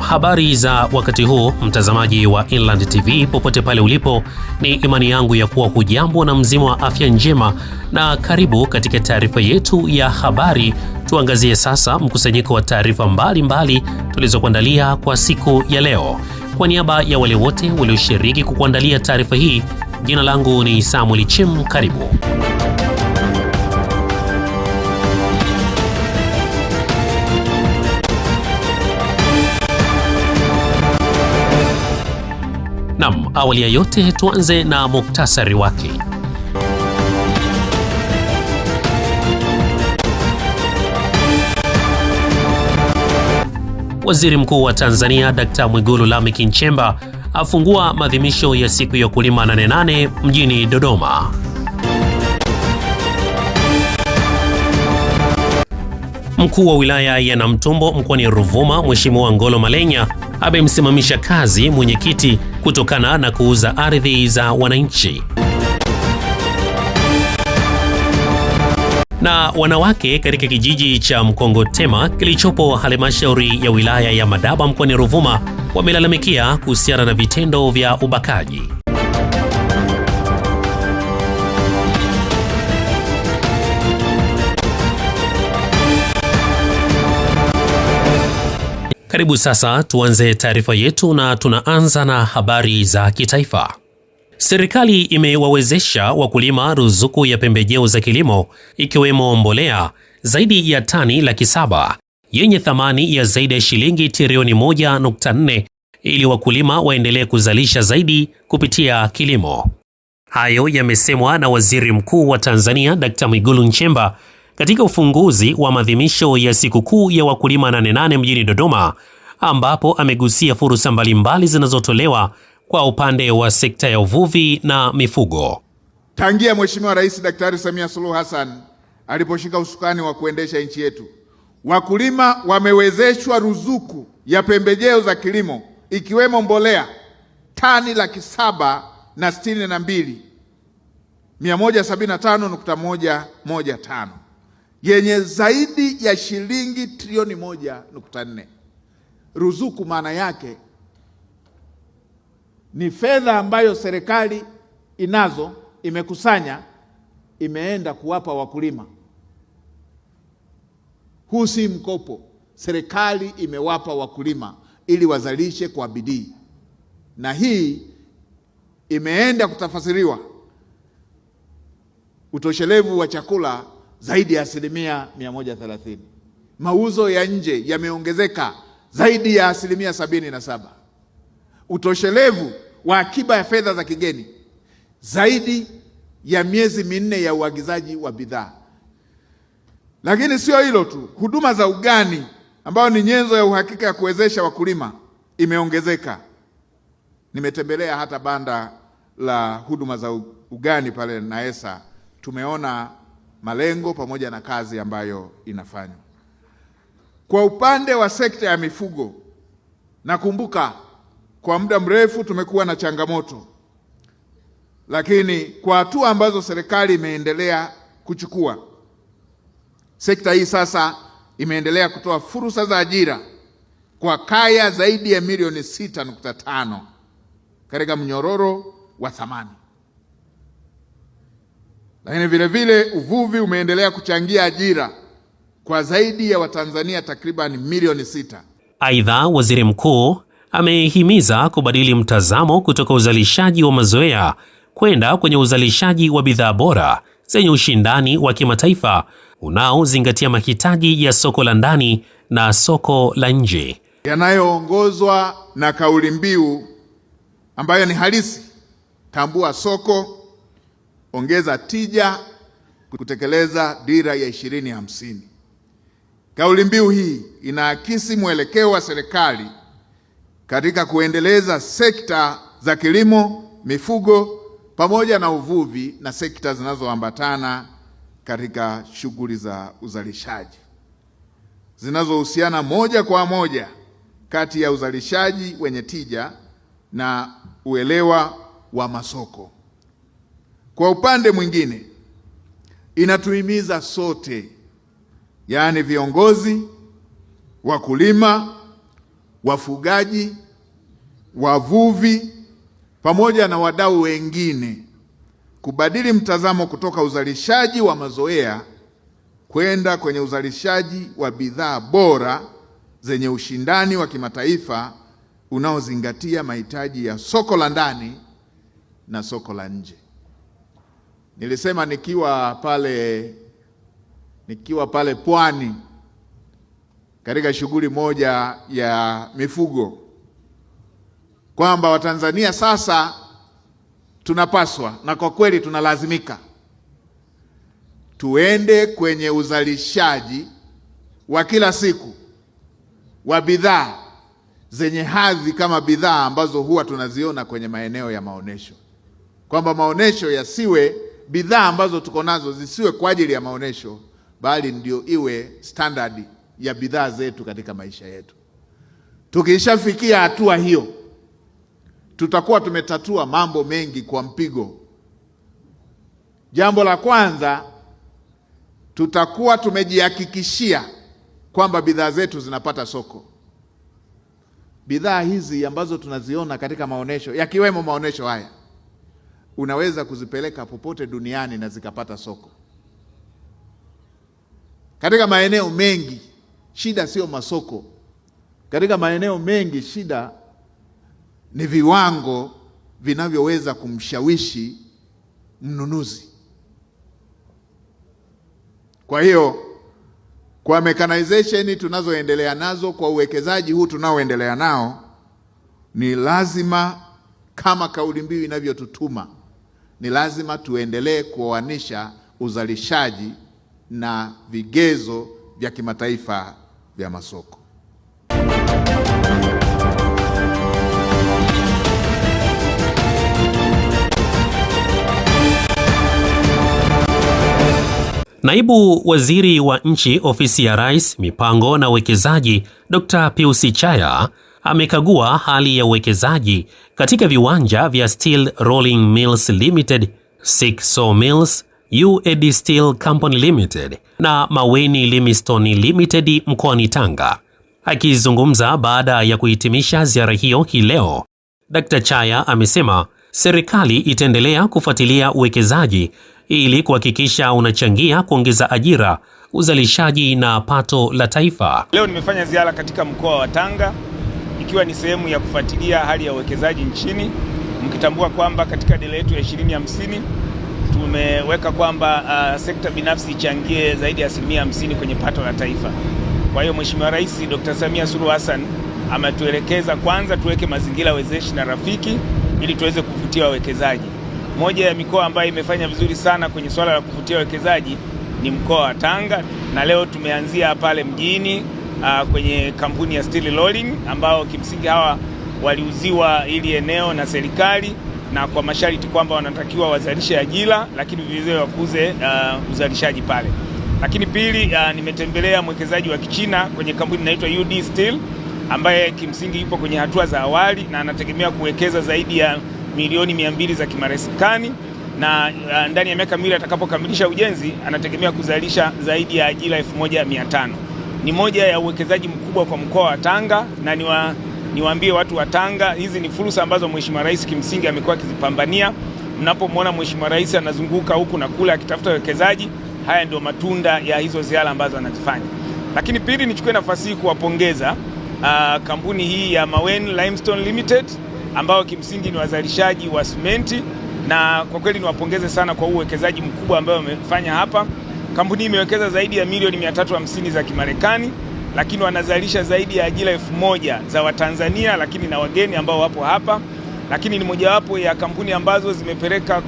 habari za wakati huu, mtazamaji wa Inland TV popote pale ulipo, ni imani yangu ya kuwa hujambo na mzima wa afya njema, na karibu katika taarifa yetu ya habari. Tuangazie sasa mkusanyiko wa taarifa mbalimbali tulizokuandalia kwa siku ya leo. Kwa niaba ya wale wote walioshiriki kukuandalia taarifa hii, jina langu ni Samuel Chim. Karibu. Awali ya yote tuanze na muktasari wake. Waziri Mkuu wa Tanzania Dr. Mwigulu Lameck Nchemba afungua maadhimisho ya siku ya wakulima 88 mjini Dodoma. Mkuu wa wilaya ya Namtumbo mkoani Ruvuma, Mheshimiwa Ngolo Malenya, amemsimamisha kazi mwenyekiti kutokana na kuuza ardhi za wananchi. Na wanawake katika kijiji cha Mkongotema kilichopo halmashauri ya wilaya ya Madaba mkoani Ruvuma wamelalamikia kuhusiana na vitendo vya ubakaji. Karibu sasa tuanze taarifa yetu na tunaanza na habari za kitaifa. Serikali imewawezesha wakulima ruzuku ya pembejeo za kilimo ikiwemo mbolea zaidi ya tani 700,000 yenye thamani ya zaidi ya shilingi trilioni 1.4 ili wakulima waendelee kuzalisha zaidi kupitia kilimo. Hayo yamesemwa na Waziri Mkuu wa Tanzania Dr. Mwigulu Nchemba katika ufunguzi wa maadhimisho ya sikukuu ya wakulima 88 mjini Dodoma, ambapo amegusia fursa mbalimbali zinazotolewa kwa upande wa sekta ya uvuvi na mifugo. Tangia Mheshimiwa Rais Daktari Samia Suluhu Hassan aliposhika usukani wa kuendesha nchi yetu, wakulima wamewezeshwa ruzuku ya pembejeo za kilimo ikiwemo mbolea tani 762,175.115 yenye zaidi ya shilingi trilioni 1.4. Ruzuku maana yake ni fedha ambayo serikali imekusanya, imeenda kuwapa wakulima. Huu si mkopo, serikali imewapa wakulima ili wazalishe kwa bidii, na hii imeenda kutafasiriwa utoshelevu wa chakula zaidi ya 130%. Mauzo ya nje yameongezeka zaidi ya 77%. Utoshelevu wa akiba ya fedha za kigeni zaidi ya miezi 4 ya uagizaji wa bidhaa. Lakini sio hilo tu, huduma za ugani ambayo ni nyenzo ya uhakika ya kuwezesha wakulima imeongezeka. Nimetembelea hata banda la huduma za ugani pale Naesa, tumeona malengo pamoja na kazi ambayo inafanywa. Kwa upande wa sekta ya mifugo, nakumbuka kwa muda mrefu tumekuwa na changamoto, lakini kwa hatua ambazo serikali imeendelea kuchukua, sekta hii sasa imeendelea kutoa fursa za ajira kwa kaya zaidi ya milioni 6.5 katika mnyororo wa thamani. Lakini vile vile uvuvi umeendelea kuchangia ajira kwa zaidi ya Watanzania takriban milioni 6. Aidha, Waziri Mkuu amehimiza kubadili mtazamo kutoka uzalishaji wa mazoea kwenda kwenye uzalishaji wa bidhaa bora zenye ushindani wa kimataifa unaozingatia mahitaji ya soko la ndani na soko la nje, yanayoongozwa na kauli mbiu ambayo ni halisi: tambua soko, ongeza tija, kutekeleza dira ya 2050. Kauli mbiu hii inaakisi mwelekeo wa serikali katika kuendeleza sekta za kilimo, mifugo pamoja na uvuvi na sekta zinazoambatana katika shughuli za uzalishaji zinazohusiana moja kwa moja kati ya uzalishaji wenye tija na uelewa wa masoko. Kwa upande mwingine, inatuhimiza sote, yaani viongozi, wakulima, wafugaji, wavuvi pamoja na wadau wengine kubadili mtazamo kutoka uzalishaji wa mazoea kwenda kwenye uzalishaji wa bidhaa bora zenye ushindani wa kimataifa unaozingatia mahitaji ya soko la ndani na soko la nje. Nilisema nikiwa pale Pwani katika shughuli moja ya mifugo kwamba Watanzania sasa tunapaswa, na kwa kweli tunalazimika, tuende kwenye uzalishaji wa kila siku wa bidhaa zenye hadhi kama bidhaa ambazo huwa tunaziona kwenye maeneo ya maonesho, kwamba maonesho yasiwe bidhaa ambazo tuko nazo zisiwe kwa ajili ya maonesho, bali ndio iwe standard ya bidhaa zetu katika maisha yetu. Tukishafikia hatua hiyo, tutakuwa tumetatua mambo mengi kwa mpigo. Jambo la kwanza, tutakuwa tumejihakikishia kwamba bidhaa zetu zinapata soko. Bidhaa hizi ambazo tunaziona katika maonesho, yakiwemo maonesho haya, unaweza kuzipeleka popote duniani na zikapata soko. Katika maeneo mengi shida sio masoko. Katika maeneo mengi shida ni viwango vinavyoweza kumshawishi mnunuzi. Kwa hiyo kwa mechanization tunazoendelea nazo, kwa uwekezaji huu tunaoendelea nao, ni lazima, kama kauli mbiu inavyotutuma, ni lazima tuendelee kuoanisha uzalishaji na vigezo vya kimataifa vya masoko. Naibu Waziri wa Nchi, Ofisi ya Rais, Mipango na Uwekezaji, Dr. Pius Chaya amekagua hali ya uwekezaji katika viwanja vya Steel Rolling Mills Limited, Sik Sawmills, UAD Steel Company Limited na Maweni Limestone Limited mkoani Tanga. Akizungumza baada ya kuhitimisha ziara hiyo hii leo, Dr. Chaya amesema serikali itaendelea kufuatilia uwekezaji ili kuhakikisha unachangia kuongeza ajira, uzalishaji na pato la taifa. Leo nimefanya ziara katika mkoa wa Tanga ikiwa ni sehemu ya kufuatilia hali ya uwekezaji nchini, mkitambua kwamba katika dira yetu ya 2050 tumeweka kwamba sekta binafsi ichangie zaidi ya 50% kwenye pato la taifa. Kwa hiyo Mheshimiwa Rais Dr. Samia Suluhu Hassan ametuelekeza kwanza tuweke mazingira wezeshi na rafiki ili tuweze kuvutia wawekezaji. Moja ya mikoa ambayo imefanya vizuri sana kwenye swala la kuvutia wawekezaji ni mkoa wa Tanga, na leo tumeanzia pale mjini kwenye kampuni ya Steel Rolling ambao kimsingi hawa waliuziwa ili eneo na serikali, na kwa masharti kwamba wanatakiwa wazalishe ajira lakini vile wakuze uzalishaji pale. Lakini pili, nimetembelea mwekezaji wa Kichina kwenye kampuni inaitwa UD Steel ambaye kimsingi yupo kwenye hatua za awali na anategemea kuwekeza zaidi ya milioni 200 za Kimarekani, na ndani ya miaka miwili atakapokamilisha ujenzi anategemea kuzalisha zaidi ya ajira 1500. Ni moja ya uwekezaji mkubwa kwa mkoa wa Tanga, na niwaambie watu wa Tanga, hizi ni fursa ambazo Mheshimiwa Rais kimsingi amekuwa akizipambania. Mnapomwona Mheshimiwa Rais anazunguka huku na kule akitafuta uwekezaji, haya ndio matunda ya hizo ziara ambazo anazifanya. Lakini pili, nichukue nafasi hii kuwapongeza kampuni hii ya Maweni Limestone Limited ambao kimsingi ni wazalishaji wa simenti, na kwa kweli niwapongeze sana kwa uwekezaji mkubwa ambao wamefanya hapa. Kampuni hii imewekeza zaidi ya milioni 350 za Kimarekani, lakini wanazalisha zaidi ya ajira 1000 za Watanzania lakini na wageni ambao wapo hapa. Lakini ni mojawapo ya kampuni ambazo zimepeleka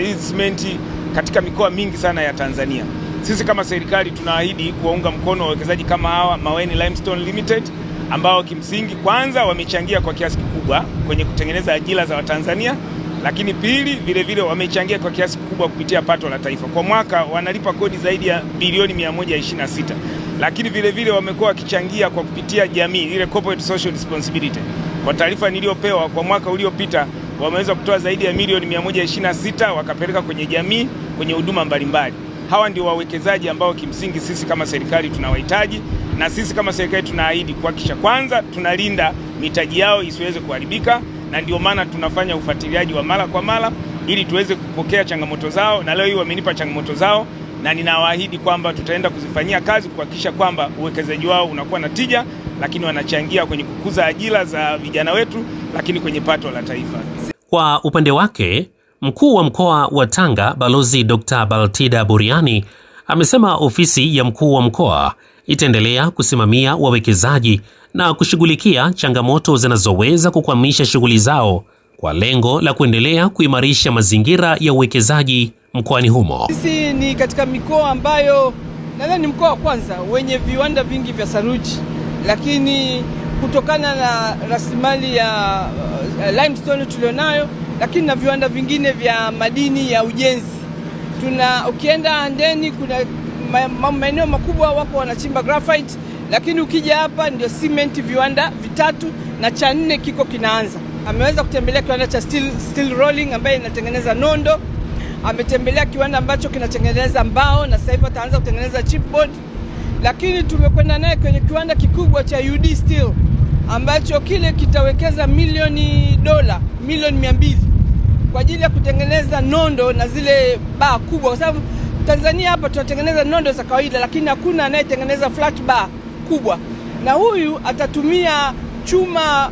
hizi simenti katika mikoa mingi sana ya Tanzania. Sisi kama serikali tunaahidi kuwaunga mkono wawekezaji kama hawa Maweni Limestone Limited ambao kimsingi kwanza wamechangia kwa kiasi kikubwa kwenye kutengeneza ajira za Watanzania, lakini pili vile vile wamechangia kwa kiasi kikubwa kupitia pato la taifa. Kwa mwaka wanalipa kodi zaidi ya bilioni 126, lakini vile vile wamekuwa wakichangia kwa kupitia jamii, ile corporate social responsibility. Kwa taarifa niliyopewa, kwa mwaka uliopita wameweza kutoa zaidi ya milioni 126 wakapeleka kwenye jamii kwenye huduma mbalimbali. Hawa ndio wawekezaji ambao kimsingi sisi kama serikali tunawahitaji, na sisi kama serikali tunaahidi kuhakikisha kwanza tunalinda mitaji yao isiweze kuharibika, na ndio maana tunafanya ufuatiliaji wa mara kwa mara ili tuweze kupokea changamoto zao, na leo hii wamenipa changamoto zao na ninawaahidi kwamba tutaenda kuzifanyia kazi kuhakikisha kwamba uwekezaji wao unakuwa na tija, lakini wanachangia kwenye kukuza ajira za vijana wetu, lakini kwenye pato la taifa. Kwa upande wake, mkuu wa mkoa wa Tanga Balozi Dr. Baltida Buriani amesema ofisi ya mkuu wa mkoa itaendelea kusimamia wawekezaji na kushughulikia changamoto zinazoweza kukwamisha shughuli zao kwa lengo la kuendelea kuimarisha mazingira ya uwekezaji mkoani humo. Sisi ni katika mikoa ambayo nadhani ni mkoa wa kwanza wenye viwanda vingi vya saruji, lakini kutokana na rasilimali ya limestone tulionayo, lakini na viwanda vingine vya madini ya ujenzi. Ukienda Handeni kuna maeneo makubwa wako wanachimba graphite, lakini ukija hapa ndio cement viwanda vitatu na cha 4 kiko kinaanza. Ameweza kutembelea kiwanda cha steel rolling ambaye inatengeneza nondo. Ametembelea kiwanda ambacho kinatengeneza mbao na sasa hivi ataanza kutengeneza chipboard. Lakini tumekwenda naye kwenye kiwanda kikubwa cha UD Steel ambacho kile kitawekeza milioni $200 kwa ajili ya kutengeneza nondo na zile bar kubwa, kwa sababu Tanzania hapa tunatengeneza nondo za kawaida, lakini hakuna anayetengeneza flat bar kubwa. Na huyu atatumia chuma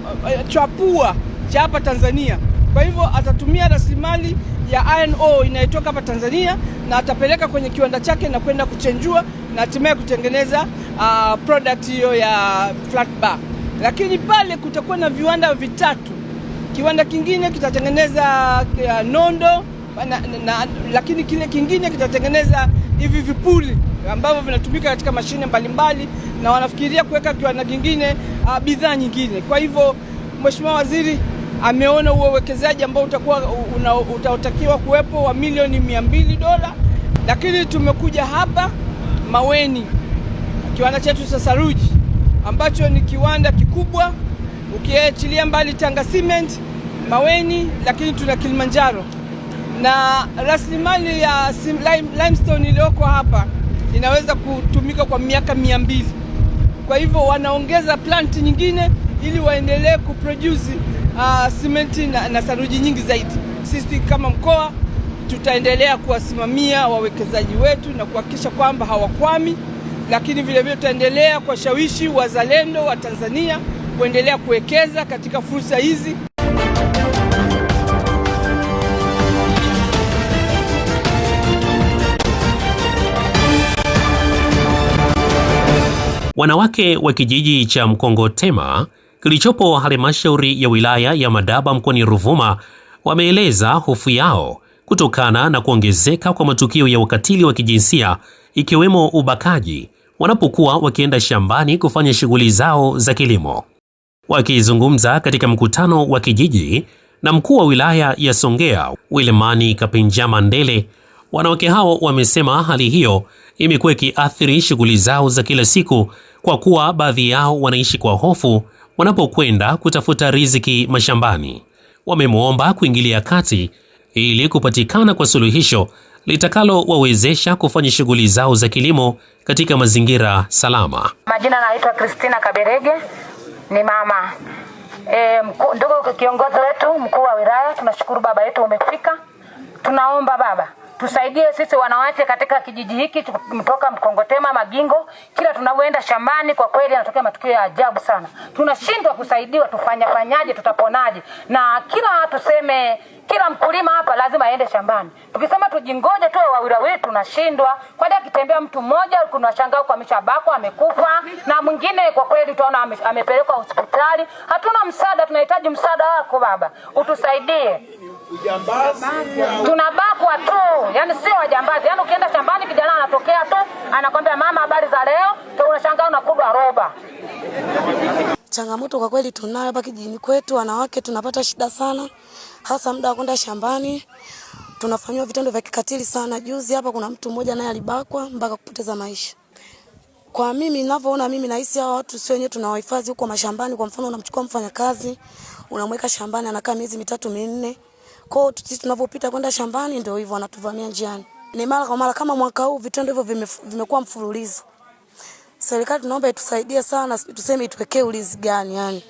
cha pua cha hapa Tanzania. Kwa hivyo atatumia rasilimali ya iron ore inayotoka hapa Tanzania na atapeleka kwenye kiwanda chake na kwenda kuchenjua na hatimaye kutengeneza product hiyo ya flat bar. Lakini pale kutakuwa na viwanda vitatu. Kiwanda kingine kitatengeneza nondo lakini kile kingine kitatengeneza hivi vipuli ambavyo vinatumika katika mashine mbalimbali, na wanafikiria kuweka kiwanda kingine bidhaa nyingine. Kwa hivyo Mheshimiwa Waziri ameona uwekezaji ambao utaotakiwa kuwepo wa milioni $200. Lakini tumekuja hapa Maweni, kiwanda chetu cha saruji ambacho ni kiwanda kikubwa, ukiachilia mbali Tanga Cement, Maweni, lakini tuna Kilimanjaro, na rasilimali ya limestone iliyoko hapa inaweza kutumika kwa miaka 200. Kwa hivyo wanaongeza plant nyingine ili waendelee kuproduce simenti na saruji nyingi zaidi. Sisi kama mkoa tutaendelea kuwasimamia wawekezaji wetu na kuhakikisha kwamba hawakwami, lakini vile vile tutaendelea kuwashawishi wazalendo wa Tanzania kuendelea kuwekeza katika fursa hizi. Wanawake wa kijiji cha Mkongotema kilichopo halmashauri ya wilaya ya Madaba mkoani Ruvuma wameeleza hofu yao kutokana na kuongezeka kwa matukio ya ukatili wa kijinsia ikiwemo ubakaji wanapokuwa wakienda shambani kufanya shughuli zao za kilimo. Wakizungumza katika mkutano wa kijiji na mkuu wa wilaya ya Songea Willemani Kapinjama Ndele, wanawake hao wamesema hali hiyo imekuwa ikiathiri shughuli zao za kila siku kwa kuwa baadhi yao wanaishi kwa hofu wanapokwenda kutafuta riziki mashambani. Wamemwomba kuingilia kati ili kupatikana kwa suluhisho litakalo wawezesha kufanya shughuli zao za kilimo katika mazingira salama. Majina naitwa Christina Kaberege, ni mama. Ndugu kiongozi wetu, mkuu wa wilaya, tunashukuru baba yetu umefika. Tunaomba baba tusaidie sisi wanawake katika kijiji hiki mtoka Mkongotema Magingo. Kila tunapoenda shambani kwa kweli yanatokea matukio ya ajabu sana. Tunashindwa kusaidiwa, tufanyaje, tutaponaje? Na kila mkulima hapa lazima aende shambani. Tukisema tujingoje tu wawira wetu tunashindwa. Kwa nini akitembea mtu mmoja kuna shangaa kwa ameshabako amekufa na mwingine kwa kweli tunaona amepelekwa hospitali. Hatuna msaada, tunahitaji msaada wako baba. Utusaidie. Tunabakwa tu, yani sio wajambazi. Yani ukienda shambani kijana anatokea tu anakwambia mama habari za leo, tu unashangaa unakudwa roba. Changamoto kwa kweli tunayo hapa kijijini kwetu, wanawake tunapata shida sana, hasa muda wa kwenda shambani. Tunafanywa vitendo vya kikatili sana. Juzi hapa kuna mtu mmoja naye alibakwa mpaka kupoteza maisha. Kwa mimi ninavyoona, mimi nahisi hao watu sio wenyewe tunawahifadhi huko mashambani. Kwa mfano unamchukua mfanyakazi, unamweka shambani anakaa miezi 3-4. Kwa hiyo sisi tunapopita kwenda shambani ndio hivyo wanatuvamia njiani. Ni mara kwa mara, kama mwaka huu vitendo hivyo vimekuwa mfululizo. Serikali tunaomba itusaidie sana, tuseme ituwekee ulinzi gani yani.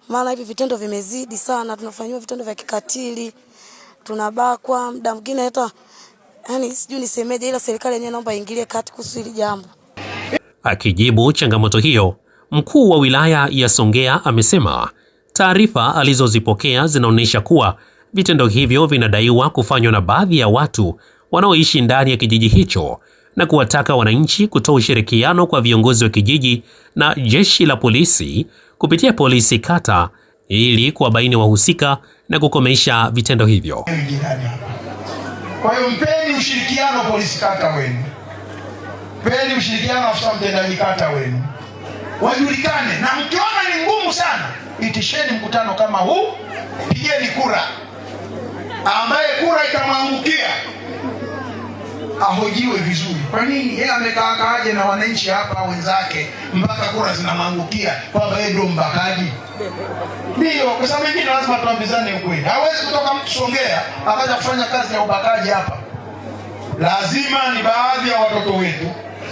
Maana hivi vitendo vimezidi sana, tunafanywa vitendo vya kikatili, tunabakwa, muda mwingine hata yani sijui nisemeje, ila serikali yenyewe naomba iingilie kati kuhusu hili jambo. Akijibu changamoto hiyo, mkuu wa wilaya ya Songea amesema taarifa alizozipokea zinaonyesha kuwa vitendo hivyo vinadaiwa kufanywa na baadhi ya watu wanaoishi ndani ya kijiji hicho, na kuwataka wananchi kutoa ushirikiano kwa viongozi wa kijiji na jeshi la polisi kupitia polisi kata ili kuwabaini wahusika na kukomesha vitendo hivyo. Kwa hiyo mpeni ushirikiano polisi kata wenu, mpeni ushirikiano afisa mtendaji kata wenu, wajulikane, na mkiona ni ngumu sana, itisheni mkutano kama huu, pigeni kura, ambaye kura itamwangukia ahojiwe vizuri. Kwa nini yeye amekaaje na wananchi hapa wenzake mpaka kura zinamwangukia kwamba yeye ndio mbakaji? Ndio, kwa sababu mengine lazima tuambizane ukweli. Hawezi kutoka mtu Songea akaja kufanya kazi ya ubakaji hapa. Lazima ni baadhi ya watoto wetu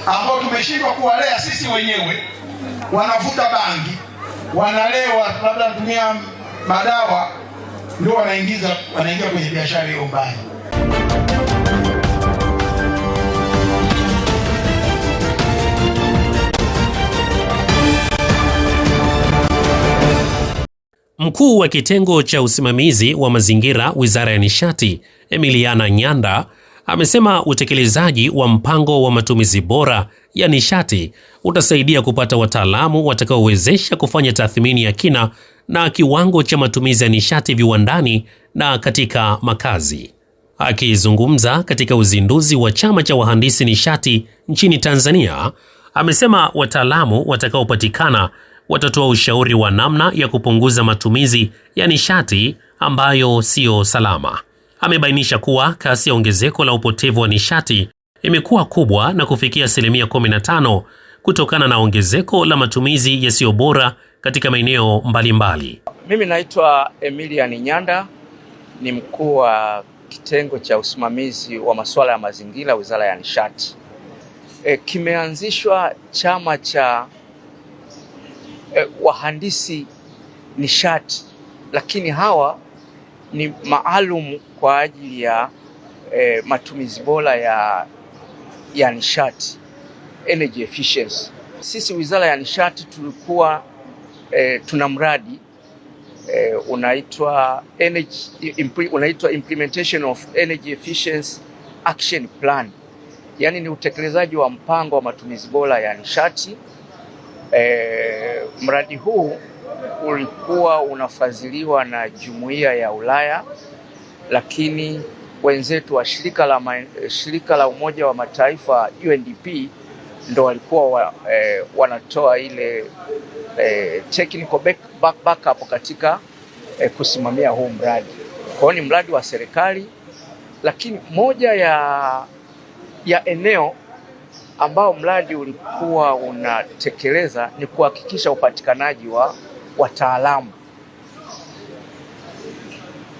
ambao tumeshindwa kuwalea sisi wenyewe, wanavuta bangi, wanalewa, labda kutumia madawa, ndio wanaingia kwenye biashara hiyo mbaya. Mkuu wa kitengo cha usimamizi wa mazingira Wizara ya Nishati, Emiliana Nyanda, amesema utekelezaji wa mpango wa matumizi bora ya nishati utasaidia kupata wataalamu watakaowezesha kufanya tathmini ya kina na kiwango cha matumizi ya nishati viwandani na katika makazi. Akizungumza katika uzinduzi wa Chama cha Wahandisi Nishati nchini Tanzania, amesema wataalamu watakaopatikana watatoa ushauri wa namna ya kupunguza matumizi ya nishati ambayo sio salama. Amebainisha kuwa kasi ya ongezeko la upotevu wa nishati imekuwa kubwa na kufikia 15% kutokana na ongezeko la matumizi yasiyo bora katika maeneo mbalimbali. Mimi naitwa Emiliana Nyanda, ni mkuu wa kitengo cha usimamizi wa masuala ya mazingira Wizara ya Nishati. Kimeanzishwa chama cha wahandisi nishati, lakini hawa ni maalum kwa ajili ya matumizi bora ya nishati, energy efficiency. Sisi Wizara ya Nishati tulikuwa tuna mradi unaitwa Implementation of Energy Efficiency Action Plan, yani ni utekelezaji wa mpango wa matumizi bora ya nishati. Mradi huu ulikuwa unafadhiliwa na Jumuiya ya Ulaya, lakini wenzetu wa shirika la Umoja wa Mataifa UNDP ndo walikuwa wanatoa ile technical backup katika kusimamia huu mradi. Kwa hiyo ni mradi wa serikali, lakini moja ya eneo ambao mradi ulikuwa unatekeleza ni kuhakikisha upatikanaji wa wataalamu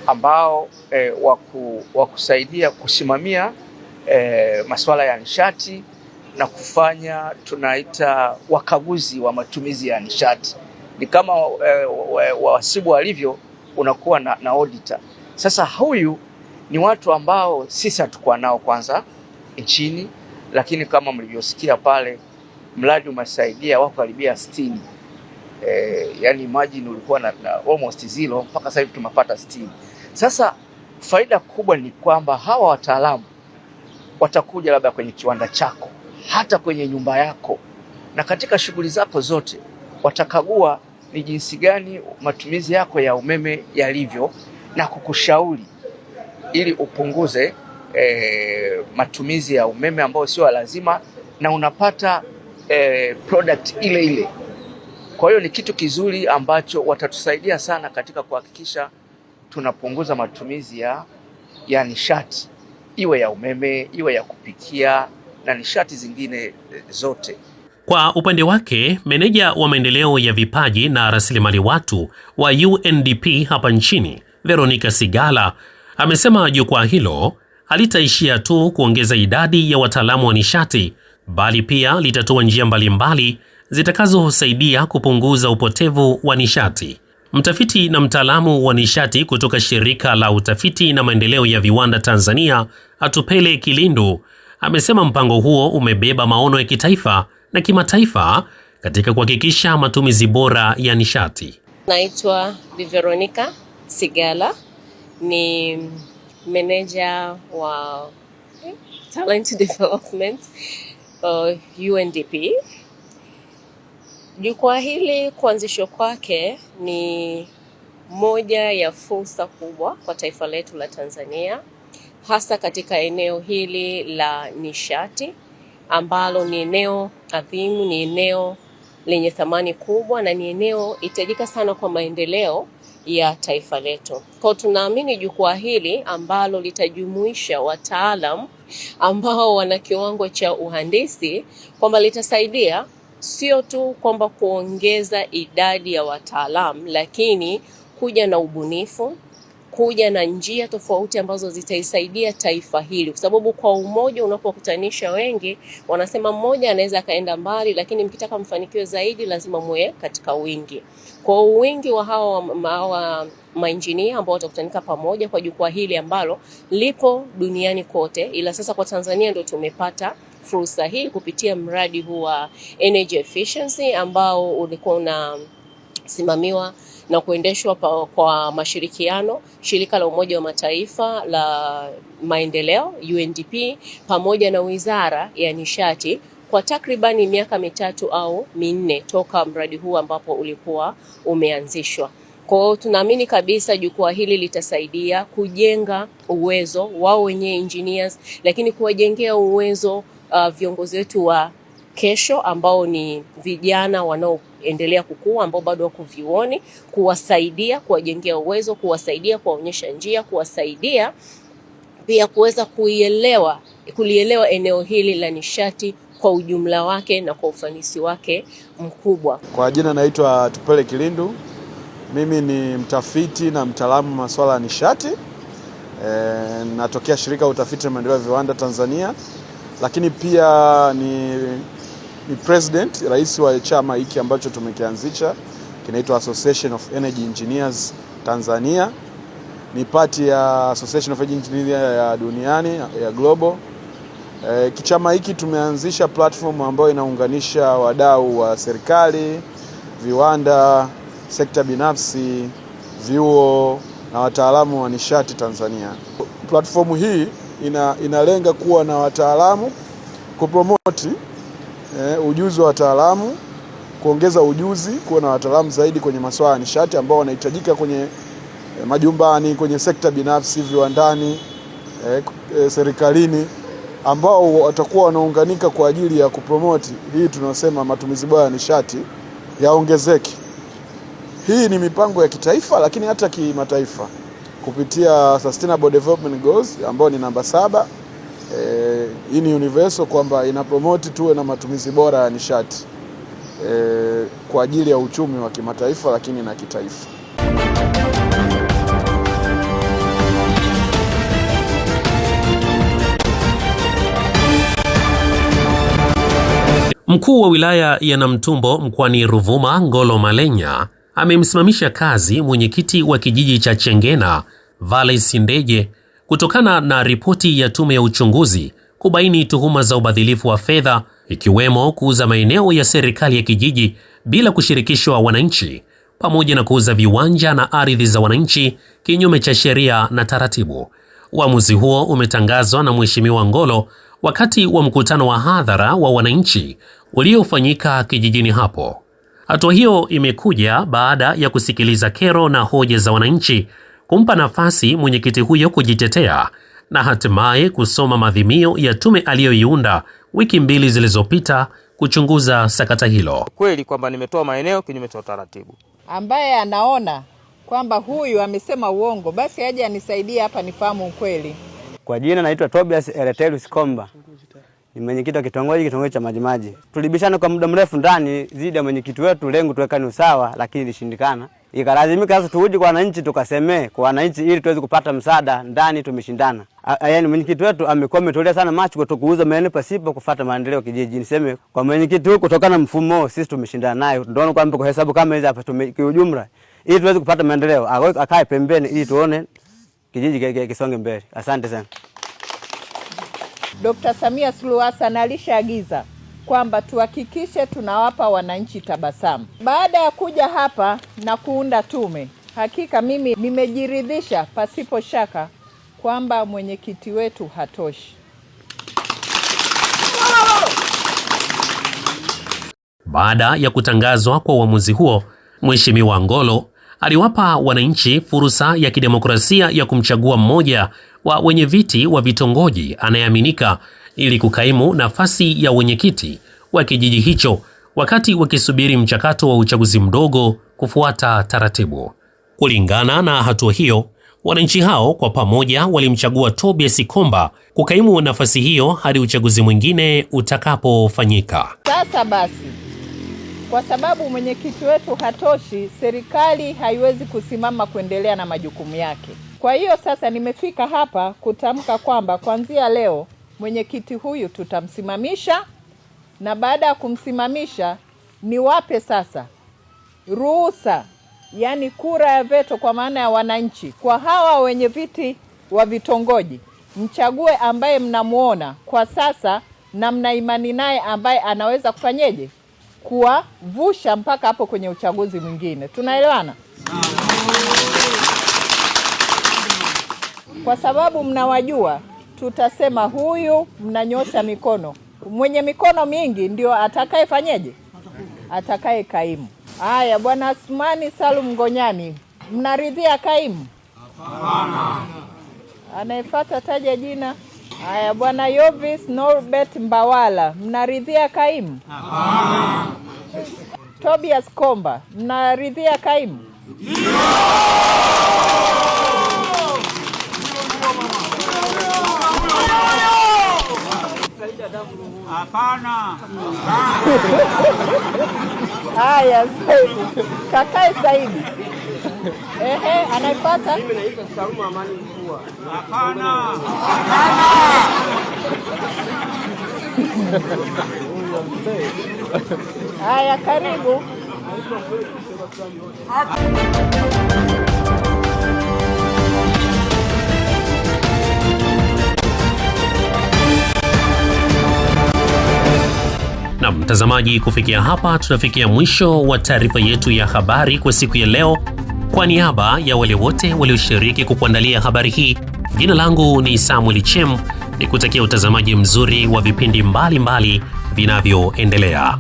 ambao wa kusaidia kusimamia masuala ya nishati na kufanya tunaita wakaguzi wa matumizi ya nishati. Ni kama wahasibu walivyo, unakuwa na auditor. Sasa huyu ni watu ambao sisi hatukuwa nao kwanza nchini, lakini kama mlivyosikia pale mradi umesaidia wako karibia 60. Yani imagine ulikuwa na almost zero mpaka sasa hivi tumepata 60. Sasa faida kubwa ni kwamba hawa wataalamu watakuja labda kwenye kiwanda chako, hata kwenye nyumba yako na katika shughuli zako zote, watakagua ni jinsi gani matumizi yako ya umeme yalivyo na kukushauri ili upunguze matumizi ya umeme ambayo sio lazima na unapata product ile ile. Kwa hiyo ni kitu kizuri ambacho watatusaidia sana katika kuhakikisha tunapunguza matumizi ya nishati, iwe ya umeme, iwe ya kupikia na nishati zingine zote. Kwa upande wake, meneja wa maendeleo ya vipaji na rasilimali watu wa UNDP hapa nchini, Veronica Sigala, amesema jukwaa hilo halitaishia tu kuongeza idadi ya wataalamu wa nishati, bali pia litatoa njia mbalimbali zitakazosaidia kupunguza upotevu wa nishati. Mtafiti na mtaalamu wa nishati kutoka Shirika la Utafiti na Maendeleo ya Viwanda Tanzania, Atupele Kilindu, amesema mpango huo umebeba maono ya kitaifa na kimataifa katika kuhakikisha matumizi bora ya nishati. Naitwa Veronica Sigala, ni manager wa Talent Development UNDP. Jukwaa hili kuanzishwa kwake ni moja ya fursa kubwa kwa taifa letu la Tanzania, hasa katika eneo hili la nishati ambalo ni eneo adhimu, ni eneo lenye thamani kubwa na ni eneo hitajika sana kwa maendeleo ya taifa letu. Kwa tunaamini jukwaa hili ambalo litajumuisha wataalamu ambao wana kiwango cha uhandisi, kwamba litasaidia sio tu kwamba kuongeza idadi ya wataalamu, lakini kuja na ubunifu, kuja na njia tofauti ambazo zitaisaidia taifa hili, kwa sababu kwa umoja unapokutanisha wengi, wanasema mmoja anaweza akaenda mbali, lakini mkitaka mfanikio zaidi lazima muwe katika wingi. Kwa wingi wa hawa mainjinia ambao watakutanika pamoja kwa jukwaa hili ambalo lipo duniani kote, ila sasa kwa Tanzania ndio tumepata fursa hii kupitia mradi huu wa energy efficiency ambao ulikuwa unasimamiwa na kuendeshwa kwa mashirikiano Shirika la Umoja wa Mataifa la Maendeleo UNDP pamoja na Wizara ya Nishati kwa takribani miaka 3 au 4 toka mradi huu ambapo ulikuwa umeanzishwa. Kwa hiyo tunaamini kabisa jukwaa hili litasaidia kujenga uwezo wao wenyewe engineers, lakini kuwajengea uwezo viongozi wetu wa kesho ambao ni vijana wanaoendelea kukua, ambao bado wako vyuoni, kuwasaidia, kuwajengea uwezo, kuwasaidia, kuwaonyesha njia, kuwasaidia pia kuweza kulielewa eneo hili la nishati kwa ujumla wake na kwa ufanisi wake mkubwa. Kwa jina naitwa Atupele Kilindu. Mimi ni mtafiti na mtaalamu masuala ya nishati. Natokea Shirika la Utafiti na Maendeleo ya Viwanda Tanzania, lakini pia ni president, rais wa chama hiki ambacho tumekianzisha, kinaitwa Association of Energy Engineers Tanzania. Ni party ya Association of Energy Engineers ya duniani, ya global. Kichama hiki tumeanzisha platform ambayo inaunganisha wadau wa serikali, viwanda, sekta binafsi, vyuo na wataalamu wa nishati Tanzania. Platform hii inalenga kuwa na wataalamu, kupromote ujuzi wa wataalamu, kuongeza ujuzi, kuwa na wataalamu zaidi kwenye masuala ya nishati ambao wanahitajika kwenye majumbani, kwenye sekta binafsi, viwandani, serikalini, ambao watakuwa wanaunganika kwa ajili ya kupromote hii tunasema matumizi bora ya nishati yaongezeke. Hii ni mipango ya kitaifa lakini hata kimataifa kupitia Sustainable Development Goals ambao ni namba 7. Hii ni universal kwamba ina promote tuwe na matumizi bora ya nishati kwa ajili ya uchumi wa kimataifa lakini na kitaifa. Mkuu wa wilaya ya Namtumbo mkoani Ruvuma, Ngolo Malenya, amemsimamisha kazi mwenyekiti wa kijiji cha Chengena, Valens Ndeje, kutokana na ripoti ya tume ya uchunguzi kubaini tuhuma za ubadhilifu wa fedha, ikiwemo kuuza maeneo ya serikali ya kijiji bila kushirikishwa wananchi, pamoja na kuuza viwanja na ardhi za wananchi kinyume cha sheria na taratibu. Uamuzi huo umetangazwa na Mheshimiwa Ngolo wakati wa mkutano wa hadhara wa wananchi uliofanyika kijijini hapo. Hatua hiyo imekuja baada ya kusikiliza kero na hoja za wananchi, kumpa nafasi mwenyekiti huyo kujitetea na hatimaye kusoma madhimio ya tume aliyoiunda wiki 2 zilizopita kuchunguza sakata hilo. Kweli kwamba nimetoa maeneo kinyume cha taratibu. Ambaye anaona kwamba huyu amesema uongo, basi aje anisaidie hapa nifahamu ukweli. Kwa jina naitwa Tobias Eretelus Komba. Ni mwenyekiti wa kitongoji cha Majimaji. Tulibishana kwa muda mrefu ndani zidi ya mwenyekiti wetu, lengo tuwekane usawa, lakini ilishindikana. Ikalazimika sasa tuuje kwa wananchi tukasemee kwa wananchi ili tuweze kupata msaada ndani tumeshindana. Yaani mwenyekiti wetu amekuwa ametolea sana macho kutokuuza maeneo pasipo kufuata maendeleo kijiji. Niseme kwa mwenyekiti huyu kutokana na mfumo sisi tumeshindana nayo. Ndio kwamba kwa hesabu kama hizi hapa kiujumla ili tuweze kupata maendeleo akae pembeni ili tuone kijiji kisonge mbele. Asante sana. Dr. Samia Suluhu Hassan alishaagiza kwamba tuhakikishe tunawapa wananchi tabasamu. Baada ya kuja hapa na kuunda tume, hakika mimi nimejiridhisha pasipo shaka kwamba mwenyekiti wetu hatoshi. Baada ya kutangazwa kwa uamuzi huo, Mheshimiwa Ngolo aliwapa wananchi fursa ya kidemokrasia ya kumchagua mmoja wa wenyeviti wa vitongoji anayeaminika ili kukaimu nafasi ya wenyekiti wa kijiji hicho wakati wakisubiri mchakato wa uchaguzi mdogo kufuata taratibu. Kulingana na hatua hiyo, wananchi hao kwa pamoja walimchagua Tobias Komba kukaimu nafasi hiyo hadi uchaguzi mwingine utakapofanyika. Sasa basi, kwa sababu mwenyekiti wetu hatoshi, serikali haiwezi kusimama kuendelea na majukumu yake. Kwa hiyo sasa nimefika hapa kutamka kwamba kuanzia leo mwenyekiti huyu tutamsimamisha, na baada ya kumsimamisha niwape sasa ruhusa, yani kura ya veto kwa maana ya wananchi, kwa hawa wenye viti wa vitongoji, mchague ambaye mnamuona kwa sasa na mna imani naye ambaye anaweza kufanyeje kuwavusha mpaka hapo kwenye uchaguzi mwingine. Tunaelewana? Kwa sababu mnawajua, tutasema huyu, mnanyosha mikono. Mwenye mikono mingi ndio atakaye fanyeje? Atakaye kaimu. Haya, Bwana Asmani Salum Ngonyani, mnaridhia kaimu? Hapana. Anayefuata taja jina. Haya, Bwana Yovis Norbert Mbawala, mnaridhia kaimu? Hapana. Tobias Komba, mnaridhia kaimu? Ndio. Hapana. Haya, kakae Saidi. Anaipata? Mimi naitwa Saluma Amani Mkua. Hapana. Haya, karibu. Na mtazamaji, kufikia hapa tunafikia mwisho wa taarifa yetu ya habari kwa siku ya leo. Kwa niaba ya wale wote walioshiriki kukuandalia habari hii, jina langu ni Samuel Chem, nikutakia utazamaji mzuri wa vipindi mbalimbali vinavyoendelea.